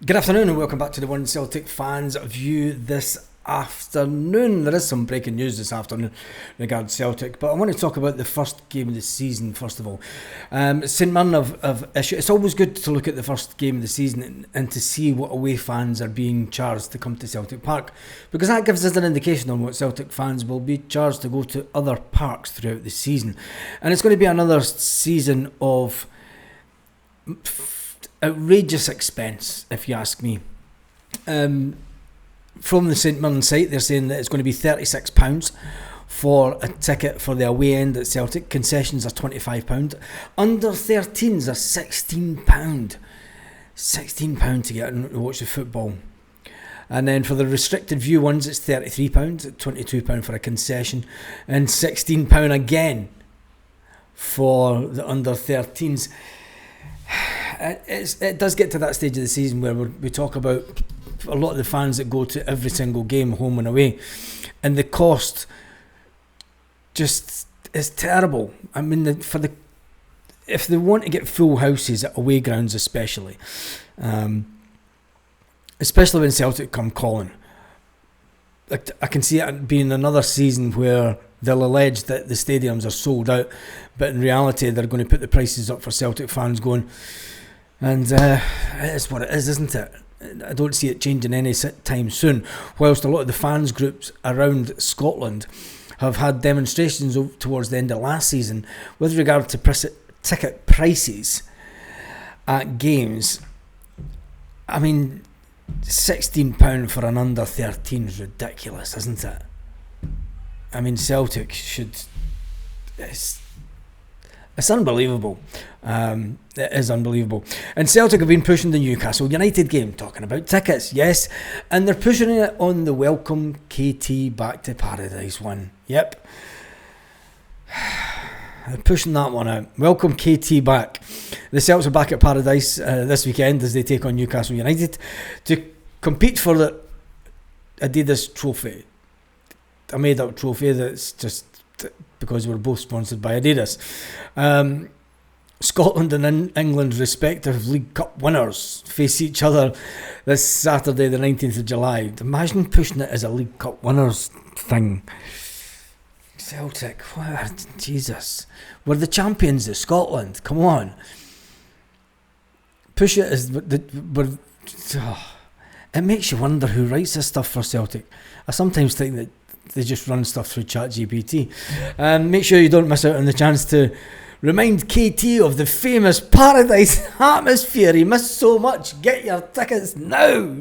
Good afternoon and welcome back to the One Celtic Fans View this afternoon. There is some breaking news this afternoon regarding Celtic, but I want to talk about the first game of the season first of all. St Mirren have issued. It's always good to look at the first game of the season and to see what away fans are being charged to come to Celtic Park, because that gives us an indication on what Celtic fans will be charged to go to other parks throughout the season. And it's going to be another season of outrageous expense, if you ask me. From the St Mirren site, they're saying that it's going to be £36 for a ticket for the away end at Celtic. Concessions are £25. Under 13s are £16. £16 to get and watch the football. And then for the restricted view ones, it's £33, £22 for a concession, and £16 again for the under 13s. It does get to that stage of the season where we talk about a lot of the fans that go to every single game, home and away, and the cost just is terrible. I mean, if they want to get full houses at away grounds, especially when Celtic come calling, I can see it being another season where they'll allege that the stadiums are sold out, but in reality they're going to put the prices up for Celtic fans going. And it is what it is, isn't it? I don't see it changing any time soon. Whilst a lot of the fans groups around Scotland have had demonstrations towards the end of last season with regard to ticket prices at games. I mean, £16 for an under 13 is ridiculous, isn't it? I mean, Celtic should... It's unbelievable. It is unbelievable. And Celtic have been pushing the Newcastle United game, talking about tickets, yes. And they're pushing it on the Welcome KT Back to Paradise one. Yep. They're pushing that one out. Welcome KT back. The Celts are back at Paradise this weekend as they take on Newcastle United to compete for the Adidas trophy. A made-up trophy that's just because we're both sponsored by Adidas. Scotland and England, respective League Cup winners, face each other this Saturday the 19th of July. Imagine pushing it as a League Cup winners thing. Celtic, what? Jesus. We're the champions of Scotland, come on. Push it as... It makes you wonder who writes this stuff for Celtic. I sometimes think that they just run stuff through ChatGPT. Make sure you don't miss out on the chance to remind KT of the famous Paradise atmosphere he missed so much. Get your tickets now.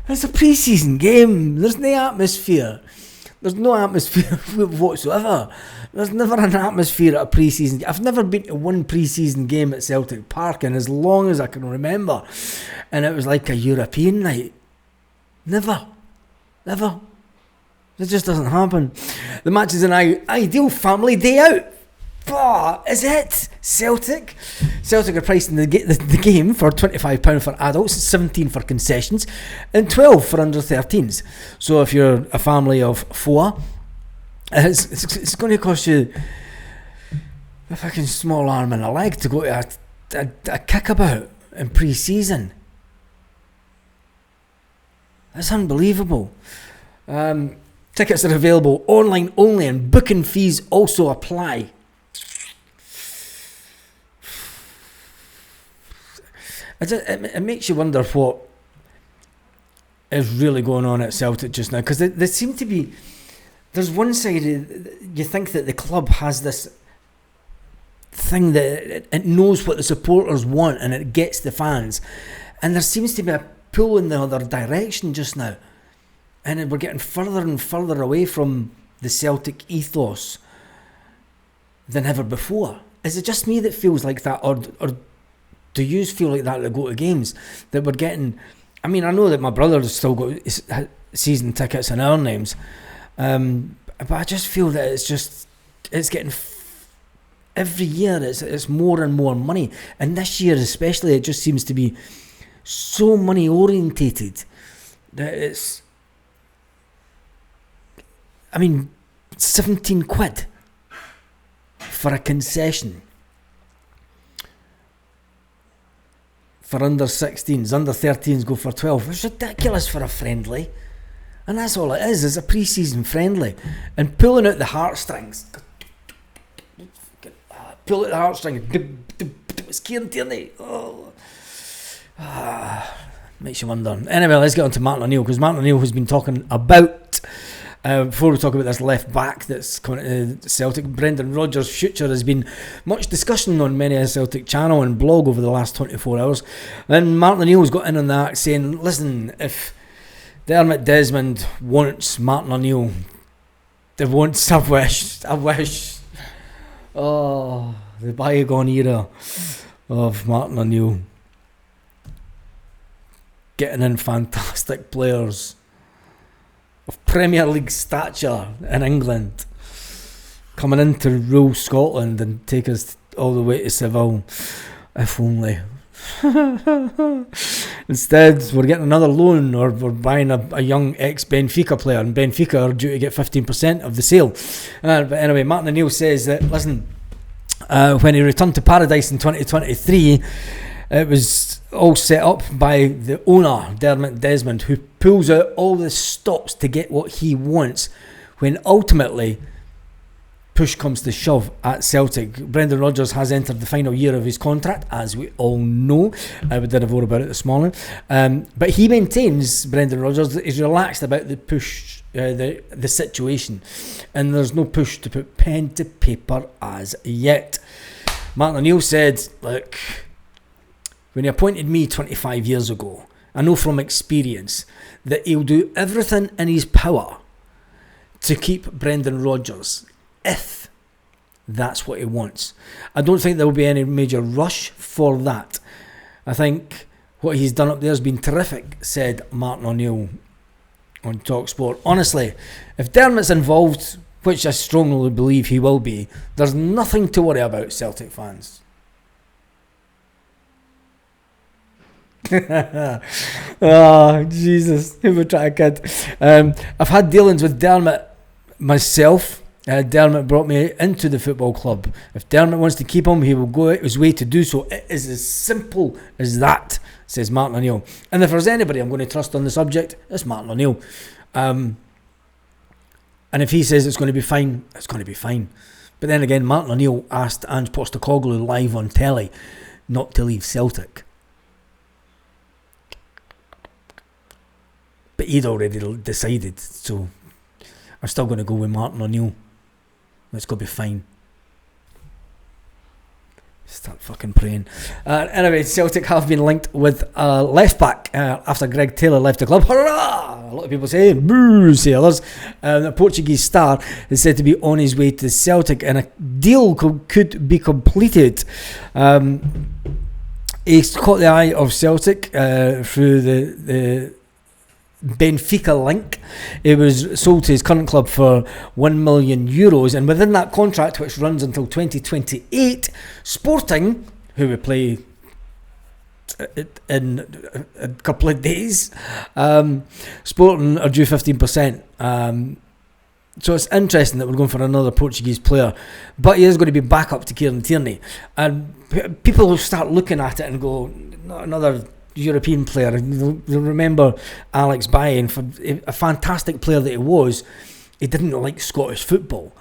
It's a pre-season game. There's no atmosphere. There's no atmosphere whatsoever. There's never an atmosphere at a pre-season. I've never been to one pre-season game at Celtic Park in as long as I can remember, and it was like a European night. Never. It just doesn't happen. The match is an ideal family day out. Is it? Celtic are pricing the game for £25 for adults, £17 for concessions, and £12 for under 13s. So if you're a family of four, it's going to cost you a fucking small arm and a leg to go to a kickabout in pre-season. That's unbelievable. Tickets are available online only, and booking fees also apply. It makes you wonder what is really going on at Celtic just now, because there seem to be... There's one side, you think that the club has this thing that it knows what the supporters want and it gets the fans, and there seems to be a pull in the other direction just now, and we're getting further and further away from the Celtic ethos than ever before. Is it just me that feels like that, or do you feel like that to go to games, that we're getting... I mean, I know that my brother has still got season tickets in our names, but I just feel that it's getting... Every year it's more and more money, and this year especially it just seems to be so money orientated that it's... I mean, 17 quid for a concession for under 16s, under 13s go for 12. It's ridiculous for a friendly. And that's all it is a pre-season friendly. And pulling out the heartstrings. Pull out the heartstrings. It's Kieran Tierney. Makes you wonder. Anyway, let's get on to Martin O'Neill, because Martin O'Neill has been talking about, before we talk about this left back that's coming to Celtic, Brendan Rodgers' future has been much discussion on many a Celtic channel and blog over the last 24 hours. And Martin O'Neill's got in on that, saying, listen, if Dermot Desmond wants Martin O'Neill, they wants, I wish. Oh, the bygone era of Martin O'Neill. Getting in fantastic players of Premier League stature in England, coming in to rule Scotland and take us all the way to Seville. If only. Instead, we're getting another loan, or we're buying a young ex-Benfica player, and Benfica are due to get 15% of the sale. But anyway, Martin O'Neill says that, listen, when he returned to Paradise in 2023, it was all set up by the owner, Dermot Desmond, who pulls out all the stops to get what he wants when ultimately push comes to shove at Celtic. Brendan Rodgers has entered the final year of his contract, as we all know. We did a vote about it this morning. But he maintains, Brendan Rodgers, that he's relaxed about the push, the situation. And there's no push to put pen to paper as yet. Martin O'Neill said, look, when he appointed me 25 years ago, I know from experience that he'll do everything in his power to keep Brendan Rodgers, if that's what he wants. I don't think there will be any major rush for that. I think what he's done up there has been terrific, said Martin O'Neill on TalkSport. Honestly, if Dermot's involved, which I strongly believe he will be, there's nothing to worry about, Celtic fans. Oh, Jesus, who would try to kid? I've had dealings with Dermot myself. Dermot brought me into the football club. If Dermot wants to keep him, he will go out his way to do so. It is as simple as that, says Martin O'Neill. And if there's anybody I'm going to trust on the subject, it's Martin O'Neill. And if he says it's going to be fine, it's going to be fine. But then again, Martin O'Neill asked Ange Postecoglou live on telly not to leave Celtic. But he'd already decided, so I'm still going to go with Martin O'Neill. It's going to be fine. Start fucking praying. Anyway, Celtic have been linked with a left back after Greg Taylor left the club. Hurrah! A lot of people say boo, sailors. The Portuguese star is said to be on his way to Celtic, and a deal could be completed. He's caught the eye of Celtic through the Benfica link. It was sold to his current club for €1 million, and within that contract, which runs until 2028, Sporting, who we play in a couple of days, Sporting are due 15%. So it's interesting that we're going for another Portuguese player, but he is going to be back up to Kieran Tierney, and people will start looking at it and go, not another European player. You'll remember Alex Baye, and for a fantastic player that he was, he didn't like Scottish football.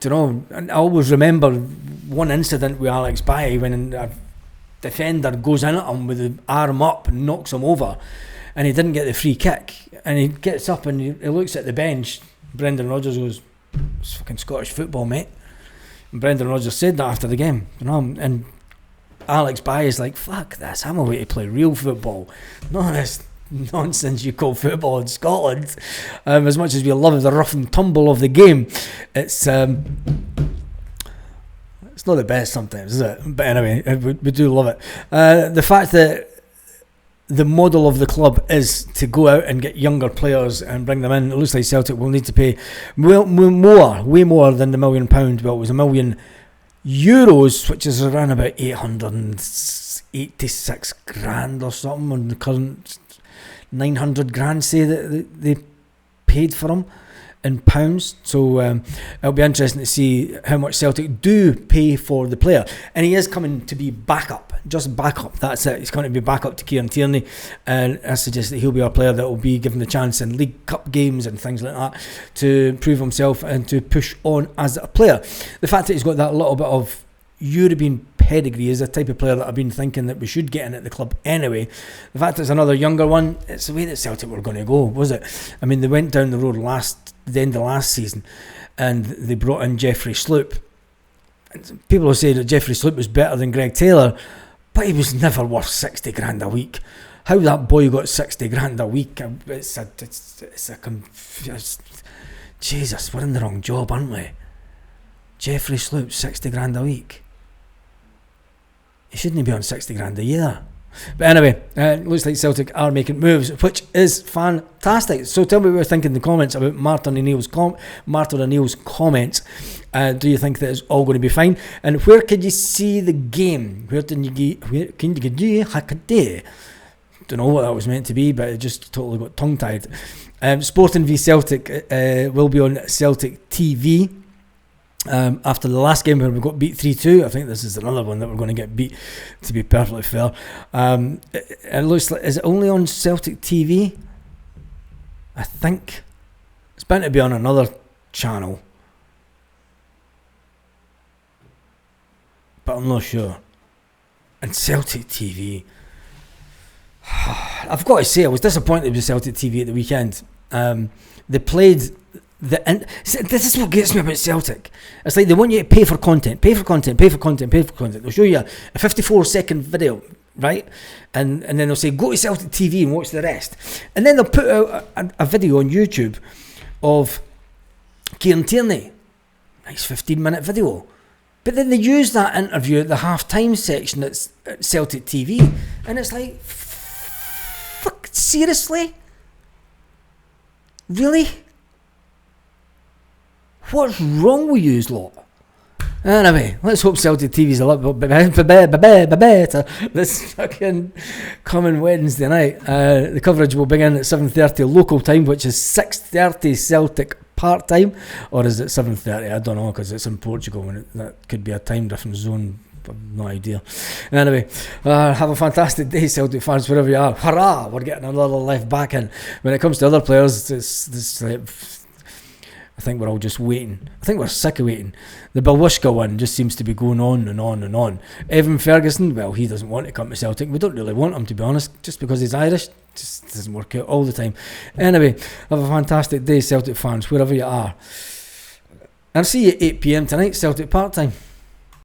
Do you know? And I always remember one incident with Alex Baye when a defender goes in at him with the arm up and knocks him over, and he didn't get the free kick, and he gets up and he looks at the bench. Brendan Rodgers goes, "It's fucking Scottish football, mate." And Brendan Rodgers said that after the game, you know, and Alex Baye is like, fuck this, I'm away to play real football, not this nonsense you call football in Scotland. As much as we love the rough and tumble of the game, it's not the best sometimes, is it? But anyway, we do love it. The fact that the model of the club is to go out and get younger players and bring them in, it looks like Celtic will need to pay way more than the £1 million. Well, it was €1 million, which is around about 886 grand or something, on the current 900 grand say that they paid for him. in pounds. So it'll be interesting to see how much Celtic do pay for the player. And he is coming to be backup, just backup. That's it. He's going to be backup to Kieran Tierney, and I suggest that he'll be our player that will be given the chance in League Cup games and things like that to prove himself and to push on as a player. The fact that he's got that little bit of European pedigree is the type of player that I've been thinking that we should get in at the club anyway. The fact it's another younger one, it's the way that Celtic were going to go, was it? I mean, they went down the road the end of last season, and they brought in Jeffrey Sloop. And people will say that Jeffrey Sloop was better than Greg Taylor, but he was never worth 60 grand a week. How that boy got 60 grand a week, Jesus, we're in the wrong job, aren't we? Jeffrey Sloop, 60 grand a week. He shouldn't be on 60 grand a year. But anyway, it looks like Celtic are making moves, which is fantastic. So tell me what you're thinking in the comments about Martin O'Neill's comments. Do you think that it's all going to be fine? And where could you see the game? Where can you don't know what that was meant to be, but it just totally got tongue-tied. Sporting v Celtic will be on Celtic TV. After the last game where we got beat 3-2, I think this is another one that we're going to get beat, to be perfectly fair. It looks like, is it only on Celtic TV? I think it's bound to be on another channel, but I'm not sure. And Celtic TV, I've got to say I was disappointed with Celtic TV at the weekend. They played this is what gets me about Celtic. It's like they want you to pay for content. They'll show you a 54-second video, right? And then they'll say, go to Celtic TV and watch the rest. And then they'll put out a video on YouTube of Kieran Tierney. Nice 15-minute video. But then they use that interview at the half-time section at Celtic TV. And it's like, fuck, seriously? Really? What's wrong with you lot? Anyway, let's hope Celtic TV's a little bit better this fucking coming Wednesday night. The coverage will begin at 7:30 local time, which is 6:30 Celtic part time, or is it 7:30? I don't know, because it's in Portugal and that could be a time difference zone. I've no idea. Anyway, have a fantastic day, Celtic fans, wherever you are. Hurrah! We're getting another left back in. When it comes to other players, it's I think we're all just waiting. I think we're sick of waiting. The Balwishka one just seems to be going on and on and on. Evan Ferguson, well, he doesn't want to come to Celtic. We don't really want him, to be honest, just because he's Irish. Just doesn't work out all the time. Anyway, have a fantastic day, Celtic fans, wherever you are. And I'll see you at 8 PM tonight, Celtic part time.